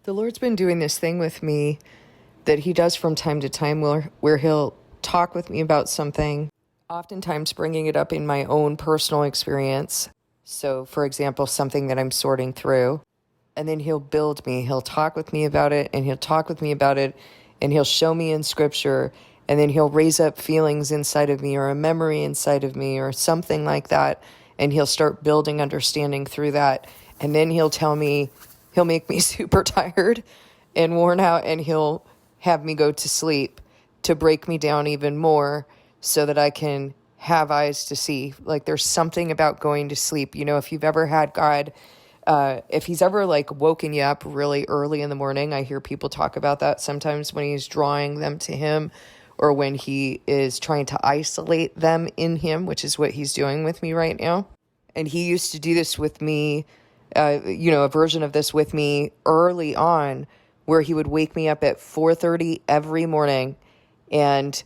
The Lord's been doing this thing with me that he does from time to time where he'll talk with me about something, oftentimes bringing it up in my own personal experience. So, for example, something that I'm sorting through, and then he'll build me. He'll talk with me about it, and he'll talk with me about it, and he'll show me in scripture, and then he'll raise up feelings inside of me or a memory inside of me or something like that, and he'll start building understanding through that. And then he'll make me super tired and worn out, and he'll have me go to sleep to break me down even more so that I can have eyes to see. Like, there's something about going to sleep. You know, if you've ever had God, if he's ever like woken you up really early in the morning, I hear people talk about that sometimes when he's drawing them to him or when he is trying to isolate them in him, which is what he's doing with me right now. And he used to do this with me, a version of this with me early on, where he would wake me up at 4:30 every morning, and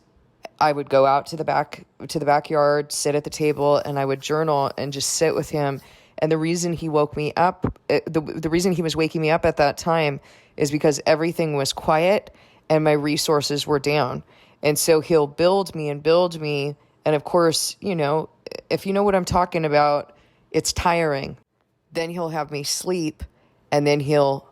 I would go out to the backyard, sit at the table, and I would journal and just sit with him. And the reason he woke me up, the reason he was waking me up at that time is because everything was quiet and my resources were down. And so he'll build me and build me. And of course, if you know what I'm talking about, it's tiring. Then he'll have me sleep, and then he'll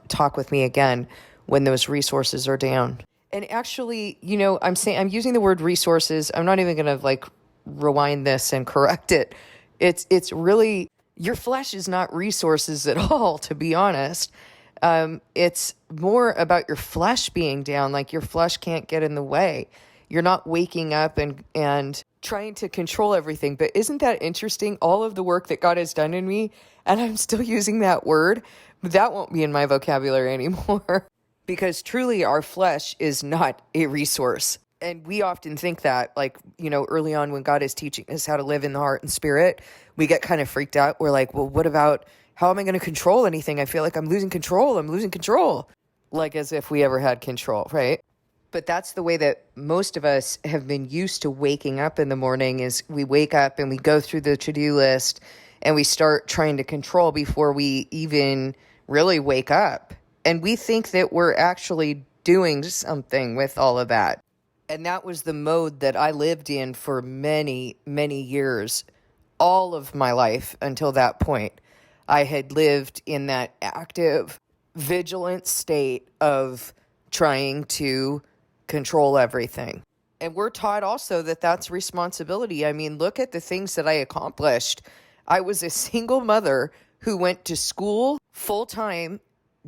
talk with me again when those resources are down. And actually, I'm using the word resources. I'm not even going to rewind this and correct it. It's really, your flesh is not resources at all, to be honest. It's more about your flesh being down. Like, your flesh can't get in the way. You're not waking up and trying to control everything. But isn't that interesting? All of the work that God has done in me, and I'm still using that word, that won't be in my vocabulary anymore. Because truly our flesh is not a resource. And we often think that, early on when God is teaching us how to live in the heart and spirit, we get kind of freaked out. We're like, well, what about, how am I going to control anything? I feel like I'm losing control. Like as if we ever had control, right? But that's the way that most of us have been used to waking up in the morning, is we wake up and we go through the to-do list and we start trying to control before we even really wake up. And we think that we're actually doing something with all of that. And that was the mode that I lived in for many, many years, all of my life until that point. I had lived in that active, vigilant state of trying to control everything. And we're taught also that that's responsibility. I mean, look at the things that I accomplished. I was a single mother who went to school full-time,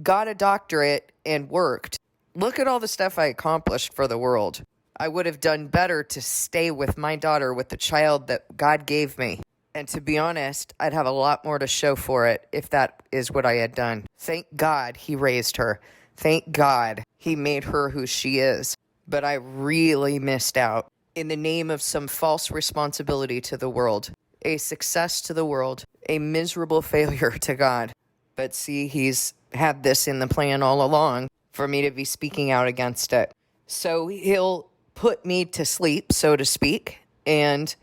got a doctorate, and worked. Look at all the stuff I accomplished for the world. I would have done better to stay with my daughter, with the child that God gave me. And to be honest, I'd have a lot more to show for it if that is what I had done. Thank God he raised her. Thank God he made her who she is. But I really missed out in the name of some false responsibility to the world, a success to the world, a miserable failure to God. But see, he's had this in the plan all along for me to be speaking out against it. So he'll put me to sleep, so to speak, and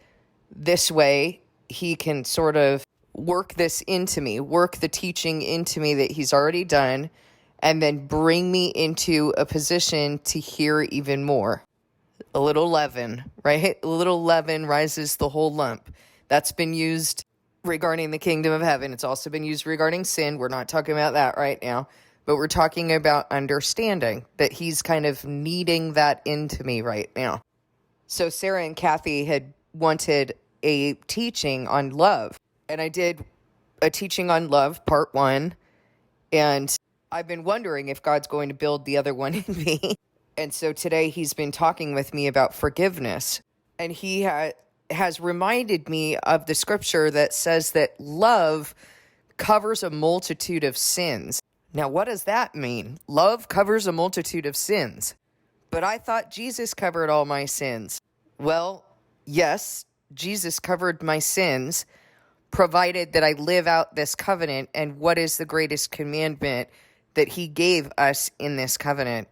this way he can sort of work this into me, work the teaching into me that he's already done, and then bring me into a position to hear even more. A little leaven, right? A little leaven rises the whole lump. That's been used regarding the kingdom of heaven. It's also been used regarding sin. We're not talking about that right now, but we're talking about understanding that he's kind of kneading that into me right now. So Sarah and Kathy had wanted a teaching on love, and I did a teaching on love, part 1, and I've been wondering if God's going to build the other one in me. And so today he's been talking with me about forgiveness, and he has reminded me of the scripture that says that love covers a multitude of sins. Now, what does that mean? Love covers a multitude of sins. But I thought Jesus covered all my sins. Well, yes, Jesus covered my sins, provided that I live out this covenant. And what is the greatest commandment that he gave us in this covenant?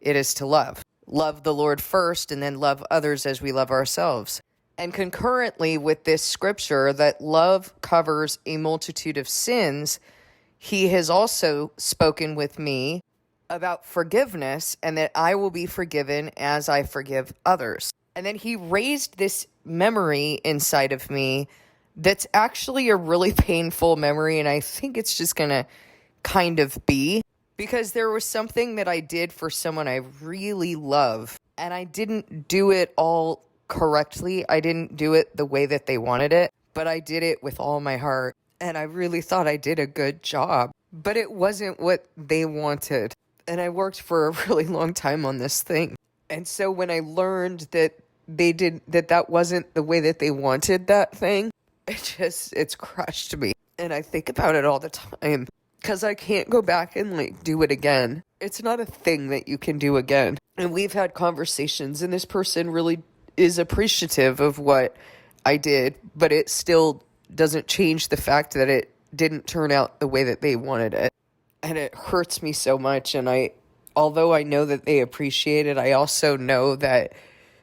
It is to love. Love the Lord first, and then love others as we love ourselves. And concurrently with this scripture that love covers a multitude of sins, he has also spoken with me about forgiveness and that I will be forgiven as I forgive others. And then he raised this memory inside of me that's actually a really painful memory, and I think it's just going to kind of be, because there was something that I did for someone I really love, and I didn't do it all correctly. I didn't do it the way that they wanted it, but I did it with all my heart, and I really thought I did a good job, but it wasn't what they wanted. And I worked for a really long time on this thing. And so when I learned that that wasn't the way that they wanted that thing, it's crushed me. And I think about it all the time because I can't go back and do it again. It's not a thing that you can do again. And we've had conversations, and this person really is appreciative of what I did, but it still doesn't change the fact that it didn't turn out the way that they wanted it. And it hurts me so much. And although I know that they appreciate it, I also know that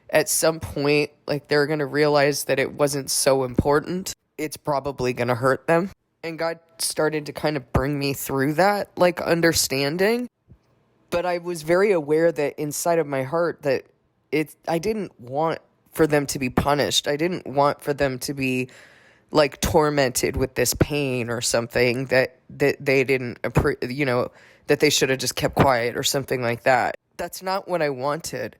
at some point, they're going to realize that it wasn't so important. It's probably going to hurt them. And God started to kind of bring me through that, understanding. But I was very aware that inside of my heart that I didn't want for them to be punished. I didn't want for them to be tormented with this pain or something that they didn't, that they should have just kept quiet or something like that. That's not what I wanted.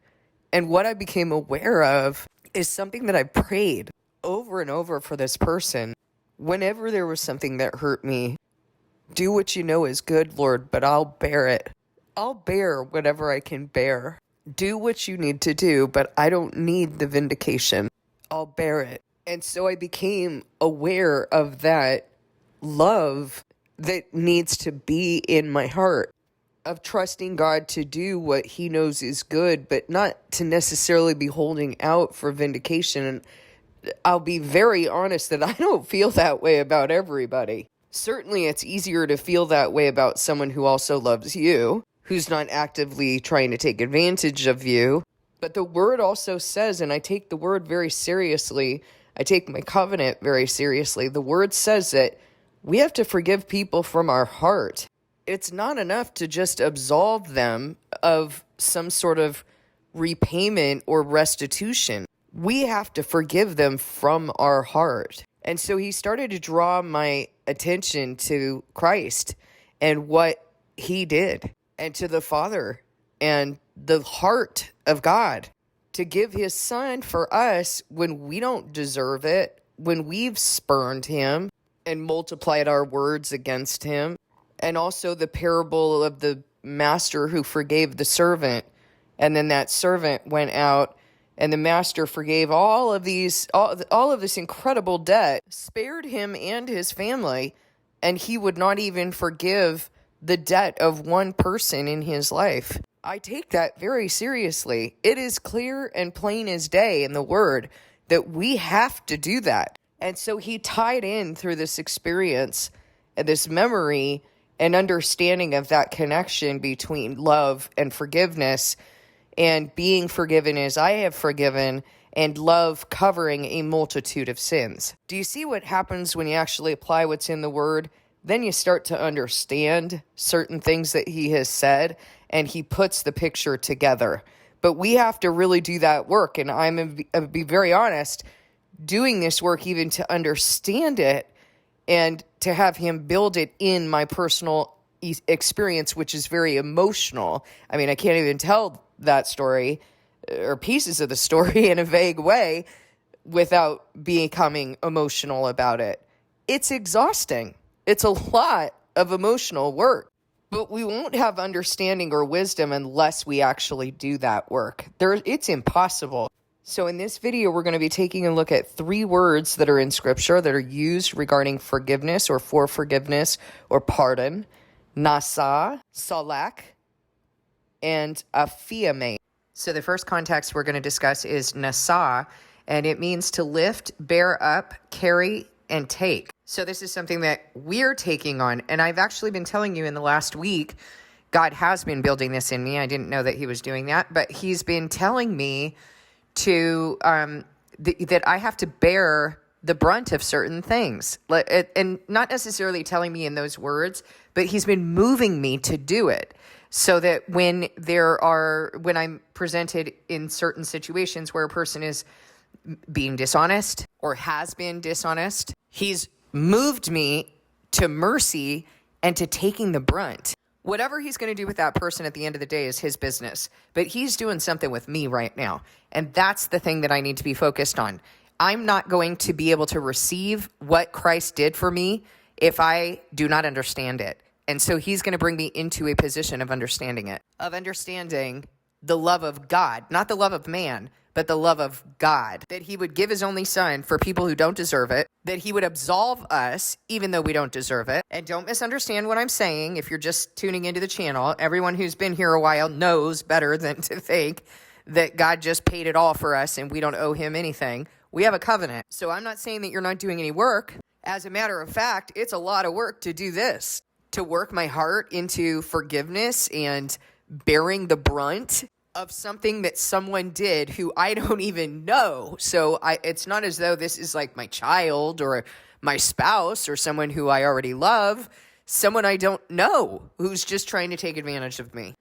And what I became aware of is something that I prayed over and over for this person. Whenever there was something that hurt me, do what you know is good, Lord, but I'll bear it. I'll bear whatever I can bear. Do what you need to do, but I don't need the vindication. I'll bear it. And so I became aware of that love that needs to be in my heart, of trusting God to do what he knows is good, but not to necessarily be holding out for vindication. And I'll be very honest that I don't feel that way about everybody. Certainly it's easier to feel that way about someone who also loves you, who's not actively trying to take advantage of you. But the word also says, and I take the word very seriously, I take my covenant very seriously. The word says that we have to forgive people from our heart. It's not enough to just absolve them of some sort of repayment or restitution. We have to forgive them from our heart. And so he started to draw my attention to Christ and what he did, and to the Father and the heart of God to give his son for us when we don't deserve it, when we've spurned him and multiplied our words against him. And also the parable of the master who forgave the servant, and then that servant went out and the master forgave all of this incredible debt, spared him and his family, and he would not even forgive the debt of one person in his life. I take that very seriously. It is clear and plain as day in the word that we have to do that. And so he tied in through this experience and this memory and understanding of that connection between love and forgiveness, and being forgiven as I have forgiven, and love covering a multitude of sins. Do you see what happens when you actually apply what's in the word? Then you start to understand certain things that he has said, and he puts the picture together. But we have to really do that work, and I'm going to be very honest, doing this work even to understand it and to have him build it in my personal experience, which is very emotional. I mean, I can't even tell that story or pieces of the story in a vague way without becoming emotional about it. It's exhausting. It's a lot of emotional work, but we won't have understanding or wisdom unless we actually do that work. It's impossible. So in this video, we're going to be taking a look at 3 words that are in scripture that are used regarding forgiveness or for forgiveness or pardon: nasa, salak, and aphiame. So the first context we're going to discuss is nasa, and it means to lift, bear up, carry, and take. So this is something that we're taking on, and I've actually been telling you in the last week, God has been building this in me. I didn't know that he was doing that, but he's been telling me to that I have to bear the brunt of certain things. And not necessarily telling me in those words, but he's been moving me to do it. So that when I'm presented in certain situations where a person is being dishonest or has been dishonest, he's moved me to mercy and to taking the brunt. Whatever he's going to do with that person at the end of the day is his business. But he's doing something with me right now. And that's the thing that I need to be focused on. I'm not going to be able to receive what Christ did for me if I do not understand it. And so he's going to bring me into a position of understanding it, of understanding the love of God, not the love of man, but the love of God, that he would give his only son for people who don't deserve it, that he would absolve us even though we don't deserve it. And don't misunderstand what I'm saying. If you're just tuning into the channel, everyone who's been here a while knows better than to think that God just paid it all for us and we don't owe him anything. We have a covenant. So I'm not saying that you're not doing any work. As a matter of fact, it's a lot of work to do this, to work my heart into forgiveness and bearing the brunt of something that someone did who I don't even know. So it's not as though this is like my child or my spouse or someone who I already love, someone I don't know who's just trying to take advantage of me.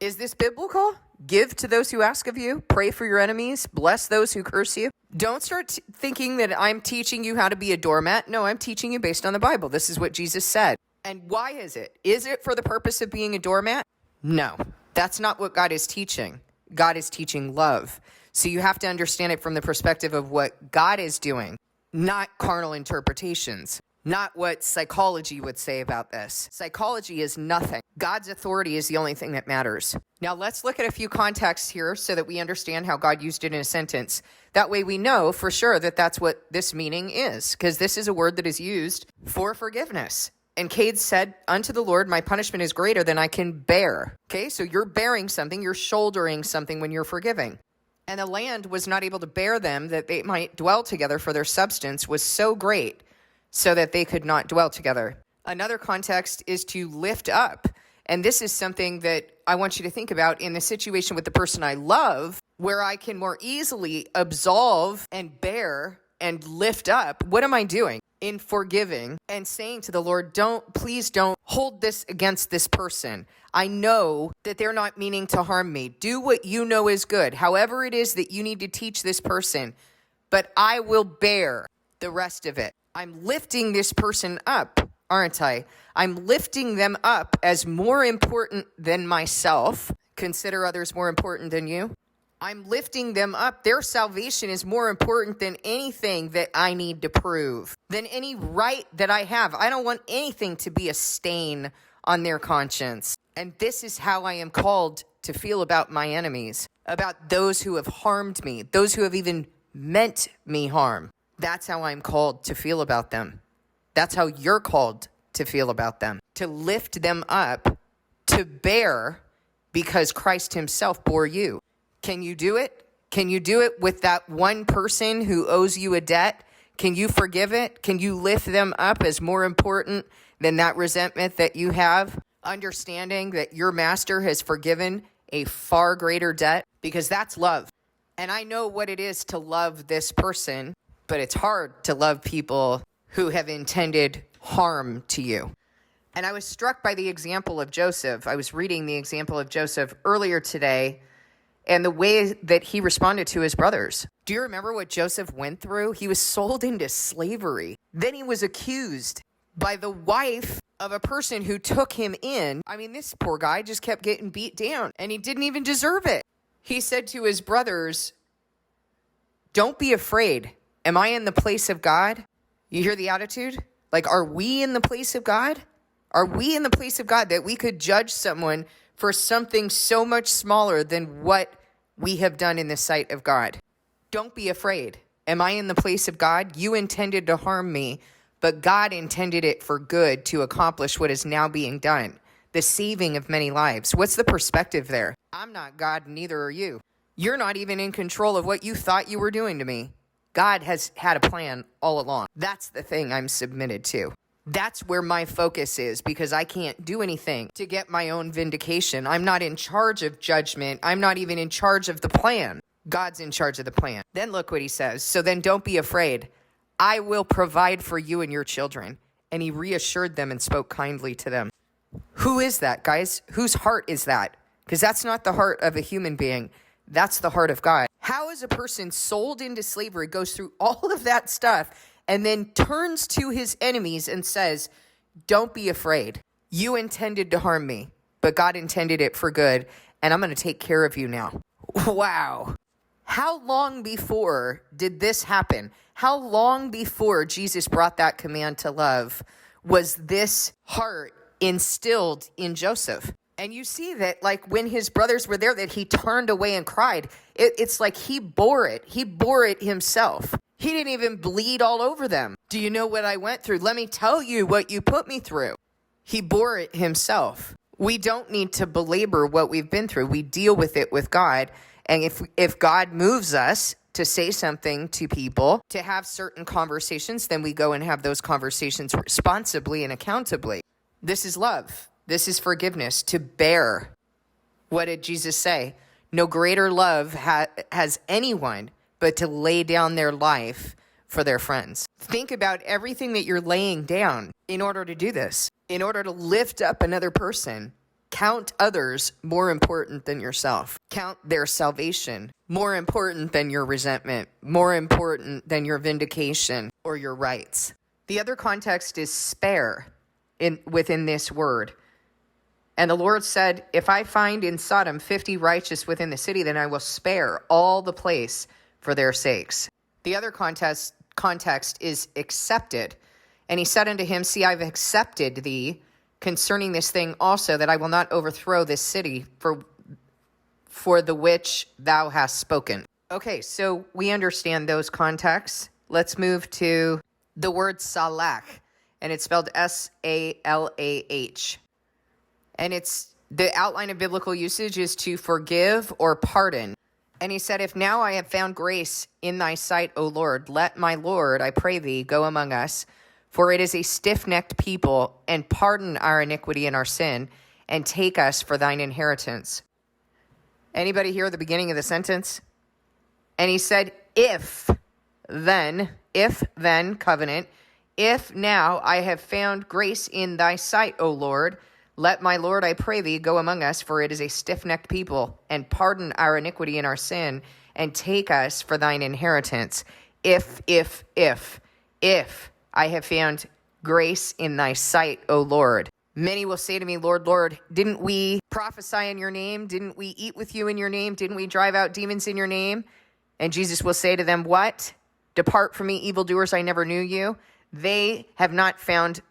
Is this biblical? Give to those who ask of you, pray for your enemies, bless those who curse you. Don't start thinking that I'm teaching you how to be a doormat. No, I'm teaching you based on the Bible. This is what Jesus said. And why is it? Is it for the purpose of being a doormat? No. That's not what God is teaching. God is teaching love. So you have to understand it from the perspective of what God is doing, not carnal interpretations, not what psychology would say about this. Psychology is nothing. God's authority is the only thing that matters. Now let's look at a few contexts here so that we understand how God used it in a sentence. That way we know for sure that that's what this meaning is, because this is a word that is used for forgiveness. And Cade said, unto the Lord, my punishment is greater than I can bear. Okay, so you're bearing something, you're shouldering something when you're forgiving. And the land was not able to bear them that they might dwell together, for their substance was so great, so that they could not dwell together. Another context is to lift up. And this is something that I want you to think about in the situation with the person I love, where I can more easily absolve and bear and lift up. What am I doing? In forgiving and saying to the Lord, please don't hold this against this person. I know that they're not meaning to harm me. Do what you know is good, however it is that you need to teach this person, but I will bear the rest of it. I'm lifting this person up, aren't I? I'm lifting them up as more important than myself. Consider others more important than you. I'm lifting them up. Their salvation is more important than anything that I need to prove, than any right that I have. I don't want anything to be a stain on their conscience. And this is how I am called to feel about my enemies, about those who have harmed me, those who have even meant me harm. That's how I'm called to feel about them. That's how you're called to feel about them, to lift them up, to bear, because Christ himself bore you. Can you do it? Can you do it with that one person who owes you a debt? Can you forgive it? Can you lift them up as more important than that resentment that you have? Understanding that your master has forgiven a far greater debt, because that's love. And I know what it is to love this person, but it's hard to love people who have intended harm to you. And I was struck by the example of Joseph. I was reading the example of Joseph earlier today, and the way that he responded to his brothers. Do you remember what Joseph went through? He was sold into slavery. Then he was accused by the wife of a person who took him in. I mean, this poor guy just kept getting beat down, and he didn't even deserve it. He said to his brothers, don't be afraid. Am I in the place of God? You hear the attitude? Like, are we in the place of God? Are we in the place of God that we could judge someone for something so much smaller than what we have done in the sight of God? Don't be afraid. Am I in the place of God? You intended to harm me, but God intended it for good to accomplish what is now being done, the saving of many lives. What's the perspective there? I'm not God, neither are you. You're not even in control of what you thought you were doing to me. God has had a plan all along. That's the thing I'm submitted to. That's where my focus is, because I can't do anything to get my own vindication. I'm not in charge of judgment. I'm not even in charge of the plan. God's in charge of the plan. Then look what he says. So then don't be afraid. I will provide for you and your children. And he reassured them and spoke kindly to them. Who is that, guys? Whose heart is that? Because that's not the heart of a human being. That's the heart of God. How is a person sold into slavery, goes through all of that stuff, and then turns to his enemies and says, don't be afraid. You intended to harm me, but God intended it for good, and I'm going to take care of you now. Wow. How long before did this happen? How long before Jesus brought that command to love was this heart instilled in Joseph? And you see that, like, when his brothers were there, that he turned away and cried. It's like he bore it. He bore it himself. He didn't even bleed all over them. Do you know what I went through? Let me tell you what you put me through. He bore it himself. We don't need to belabor what we've been through. We deal with it with God. And if God moves us to say something to people, to have certain conversations, then we go and have those conversations responsibly and accountably. This is love. This is forgiveness, to bear. What did Jesus say? No greater love has anyone but to lay down their life for their friends. Think about everything that you're laying down in order to do this, in order to lift up another person. Count others more important than yourself. Count their salvation more important than your resentment, more important than your vindication or your rights. The other context is spare within this word. And the Lord said, if I find in Sodom 50 righteous within the city, then I will spare all the place for their sakes. The other context is accepted. And he said unto him, see, I've accepted thee concerning this thing also, that I will not overthrow this city for the which thou hast spoken. Okay, so we understand those contexts. Let's move to the word salach, and it's spelled S-A-L-A-H. And it's the outline of biblical usage is to forgive or pardon. And he said, if now I have found grace in thy sight, O Lord, let my Lord, I pray thee, go among us. For it is a stiff-necked people, and pardon our iniquity and our sin, and take us for thine inheritance. Anybody hear the beginning of the sentence? And he said, if then, covenant, if now I have found grace in thy sight, O Lord, let my Lord, I pray thee, go among us, for it is a stiff-necked people, and pardon our iniquity and our sin, and take us for thine inheritance. If I have found grace in thy sight, O Lord. Many will say to me, Lord, Lord, didn't we prophesy in your name? Didn't we eat with you in your name? Didn't we drive out demons in your name? And Jesus will say to them, what? Depart from me, evildoers, I never knew you. They have not found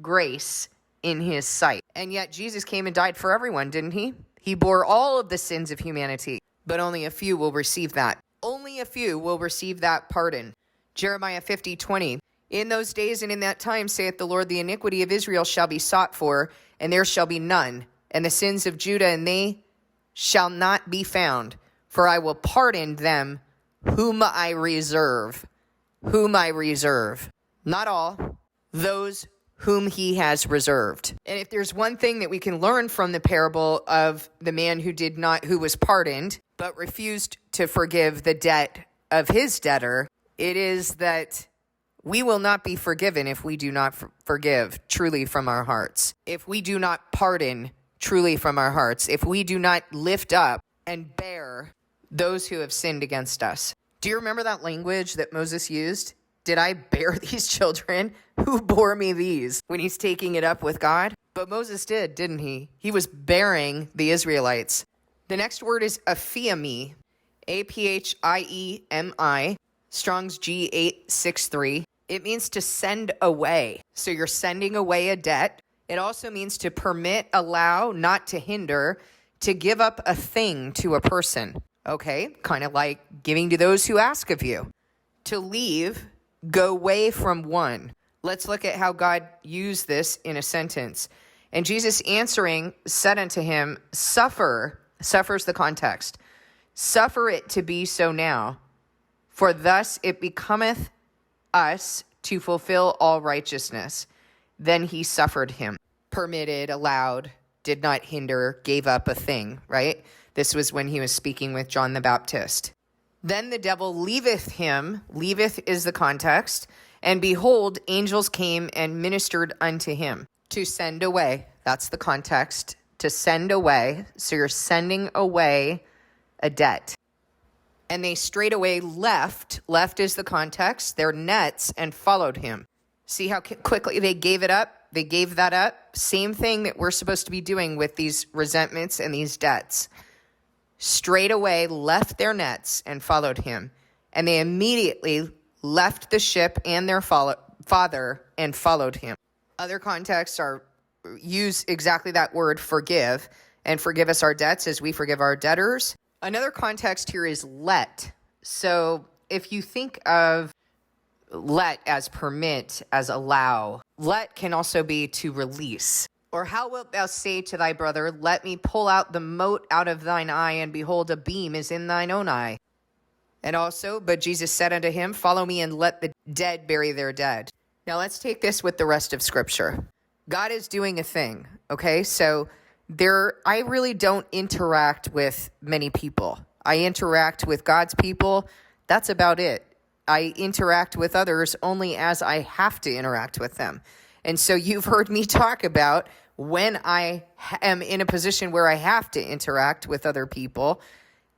grace in his sight. And yet Jesus came and died for everyone, didn't he? He bore all of the sins of humanity, but only a few will receive that. Only a few will receive that pardon. Jeremiah 50:20. In those days and in that time, saith the Lord, the iniquity of Israel shall be sought for, and there shall be none. And the sins of Judah, and they shall not be found. For I will pardon them whom I reserve. Whom I reserve. Not all. Those whom he has reserved. And if there's one thing that we can learn from the parable of the man who was pardoned, but refused to forgive the debt of his debtor, it is that we will not be forgiven if we do not forgive truly from our hearts. If we do not pardon truly from our hearts. If we do not lift up and bear those who have sinned against us. Do you remember that language that Moses used? Did I bear these children? Who bore me these? When he's taking it up with God. But Moses did, didn't he? He was bearing the Israelites. The next word is aphiemi. A-P-H-I-E-M-I. Strong's G863. It means to send away. So you're sending away a debt. It also means to permit, allow, not to hinder, to give up a thing to a person. Okay, kind of like giving to those who ask of you. To leave, go away from one. Let's look at how God used this in a sentence. And Jesus answering said unto him, suffer's the context. Suffer it to be so now, for thus it becometh us to fulfill all righteousness. Then he suffered him. Permitted, allowed, did not hinder, gave up a thing, right? This was when he was speaking with John the Baptist. Then the devil leaveth him. Leaveth is the context. And behold, angels came and ministered unto him. To send away. That's the context. To send away. So you're sending away a debt. And they straightway left. Left is the context. Their nets and followed him. See how quickly they gave it up? They gave that up. Same thing that we're supposed to be doing with these resentments and these debts. Straight away left their nets and followed him. And they immediately left the ship and their father and followed him. Other contexts use exactly that word, forgive, and forgive us our debts as we forgive our debtors. Another context here is let. So if you think of let as permit, as allow, let can also be to release. Or how wilt thou say to thy brother, let me pull out the mote out of thine eye, and behold, a beam is in thine own eye? And also, but Jesus said unto him, follow me and let the dead bury their dead. Now let's take this with the rest of Scripture. God is doing a thing, okay? So I really don't interact with many people. I interact with God's people. That's about it. I interact with others only as I have to interact with them. And so you've heard me talk about when I am in a position where I have to interact with other people,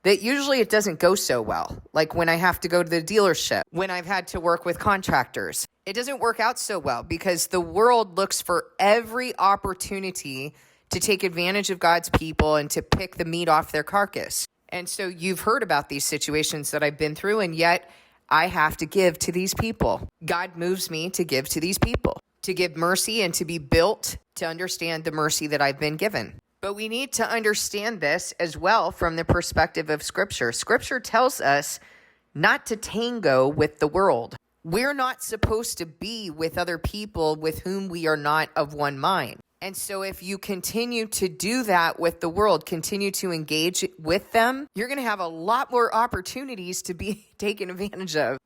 that usually it doesn't go so well. Like when I have to go to the dealership, when I've had to work with contractors, it doesn't work out so well because the world looks for every opportunity to take advantage of God's people and to pick the meat off their carcass. And so you've heard about these situations that I've been through, and yet I have to give to these people. God moves me to give to these people, to give mercy and to be built to understand the mercy that I've been given. But we need to understand this as well from the perspective of Scripture. Scripture tells us not to tango with the world. We're not supposed to be with other people with whom we are not of one mind. And so if you continue to do that with the world, continue to engage with them, you're going to have a lot more opportunities to be taken advantage of.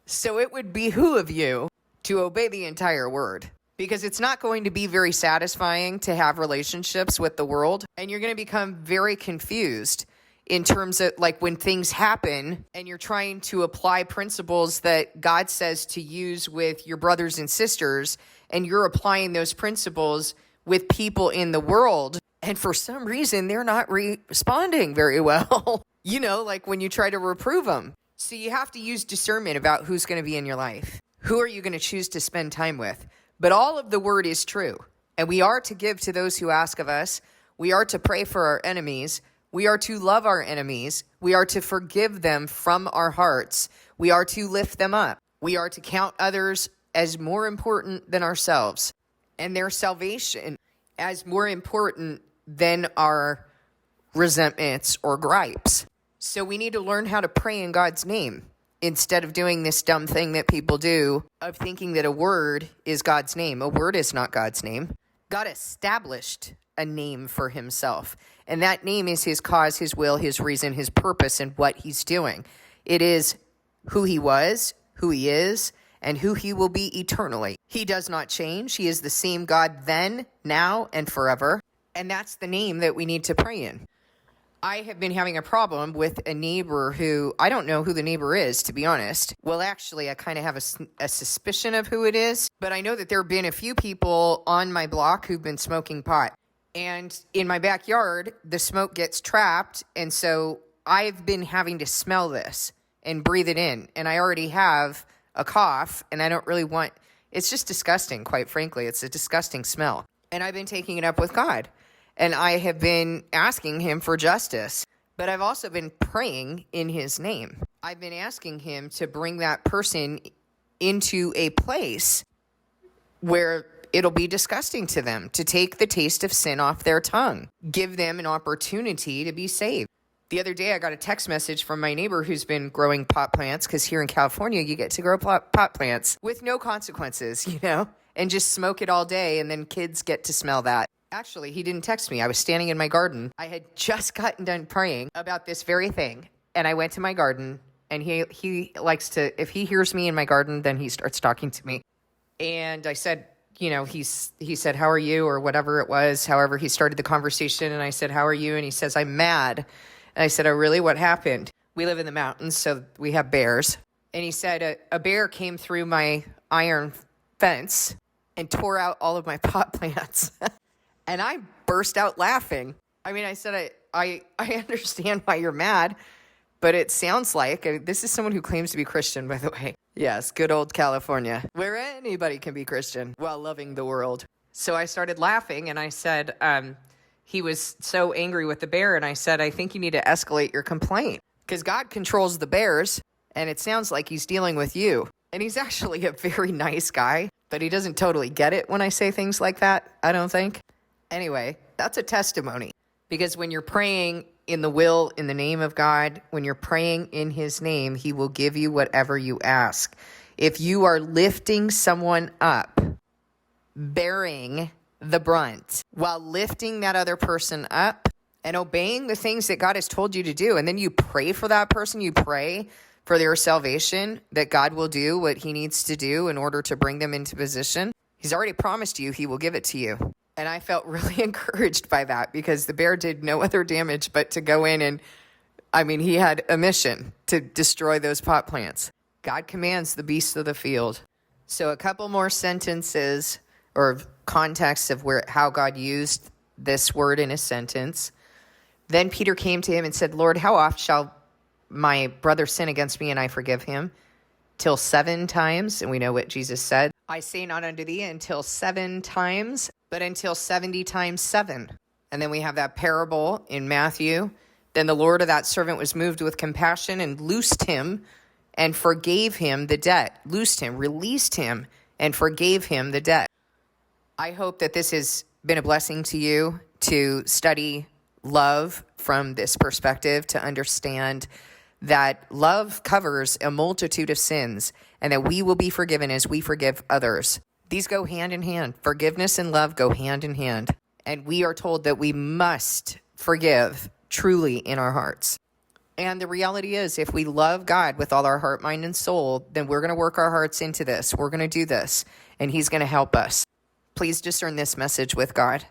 So it would behoove you to obey the entire word, because it's not going to be very satisfying to have relationships with the world. And you're going to become very confused in terms of like when things happen and you're trying to apply principles that God says to use with your brothers and sisters, and you're applying those principles with people in the world, and for some reason they're not responding very well. Like when you try to reprove them. So you have to use discernment about who's going to be in your life. Who are you going to choose to spend time with? But all of the word is true. And we are to give to those who ask of us. We are to pray for our enemies. We are to love our enemies. We are to forgive them from our hearts. We are to lift them up. We are to count others as more important than ourselves, and their salvation as more important than our resentments or gripes. So we need to learn how to pray in God's name instead of doing this dumb thing that people do of thinking that a word is God's name. A word is not God's name. God established a name for himself, and that name is his cause, his will, his reason, his purpose, and what he's doing. It is who he was, who he is, and who he will be eternally. He does not change. He is the same God then, now, and forever. And that's the name that we need to pray in. I have been having a problem with a neighbor who, I don't know who the neighbor is, to be honest. Well, actually, I kind of have a suspicion of who it is, but I know that there have been a few people on my block who've been smoking pot. And in my backyard, the smoke gets trapped, and so I've been having to smell this and breathe it in. And I already have a cough, and I don't really want, it's just disgusting, quite frankly. It's a disgusting smell. And I've been taking it up with God, and I have been asking him for justice, but I've also been praying in his name. I've been asking him to bring that person into a place where it'll be disgusting to them, to take the taste of sin off their tongue, give them an opportunity to be saved. The other day, I got a text message from my neighbor who's been growing pot plants, because here in California, you get to grow pot plants with no consequences, and just smoke it all day, and then kids get to smell that. Actually, he didn't text me. I was standing in my garden. I had just gotten done praying about this very thing, and I went to my garden, and he likes to, if he hears me in my garden, then he starts talking to me. And I said, he said, how are you, or whatever it was. However, he started the conversation, and I said, how are you? And he says, I'm mad. And I said, oh, really? What happened? We live in the mountains, so we have bears. And he said a bear came through my iron fence and tore out all of my pot plants. And I burst out laughing. I mean, I said, I understand why you're mad, but it sounds like, this is someone who claims to be Christian, by the way. Yes, good old California, where anybody can be Christian while loving the world. So I started laughing, and I said, he was so angry with the bear, and I said, I think you need to escalate your complaint, because God controls the bears, and it sounds like he's dealing with you. And he's actually a very nice guy, but he doesn't totally get it when I say things like that, I don't think. Anyway, that's a testimony, because when you're praying in the will, in the name of God, when you're praying in his name, he will give you whatever you ask. If you are lifting someone up, bearing the brunt, while lifting that other person up and obeying the things that God has told you to do, and then you pray for that person, you pray for their salvation, that God will do what he needs to do in order to bring them into position. He's already promised you he will give it to you. And I felt really encouraged by that, because the bear did no other damage but to go in and, he had a mission to destroy those pot plants. God commands the beasts of the field. So a couple more sentences or context of how God used this word in a sentence. Then Peter came to him and said, Lord, how oft shall my brother sin against me and I forgive him? Till 7 times. And we know what Jesus said. I say not unto thee until 7 times, but until 70 times 7. And then we have that parable in Matthew. Then the Lord of that servant was moved with compassion and loosed him and forgave him the debt. Loosed him, released him, and forgave him the debt. I hope that this has been a blessing to you to study love from this perspective, to understand that love covers a multitude of sins, and that we will be forgiven as we forgive others. These go hand in hand. Forgiveness and love go hand in hand. And we are told that we must forgive truly in our hearts. And the reality is, if we love God with all our heart, mind, and soul, then we're going to work our hearts into this. We're going to do this, and he's going to help us. Please discern this message with God.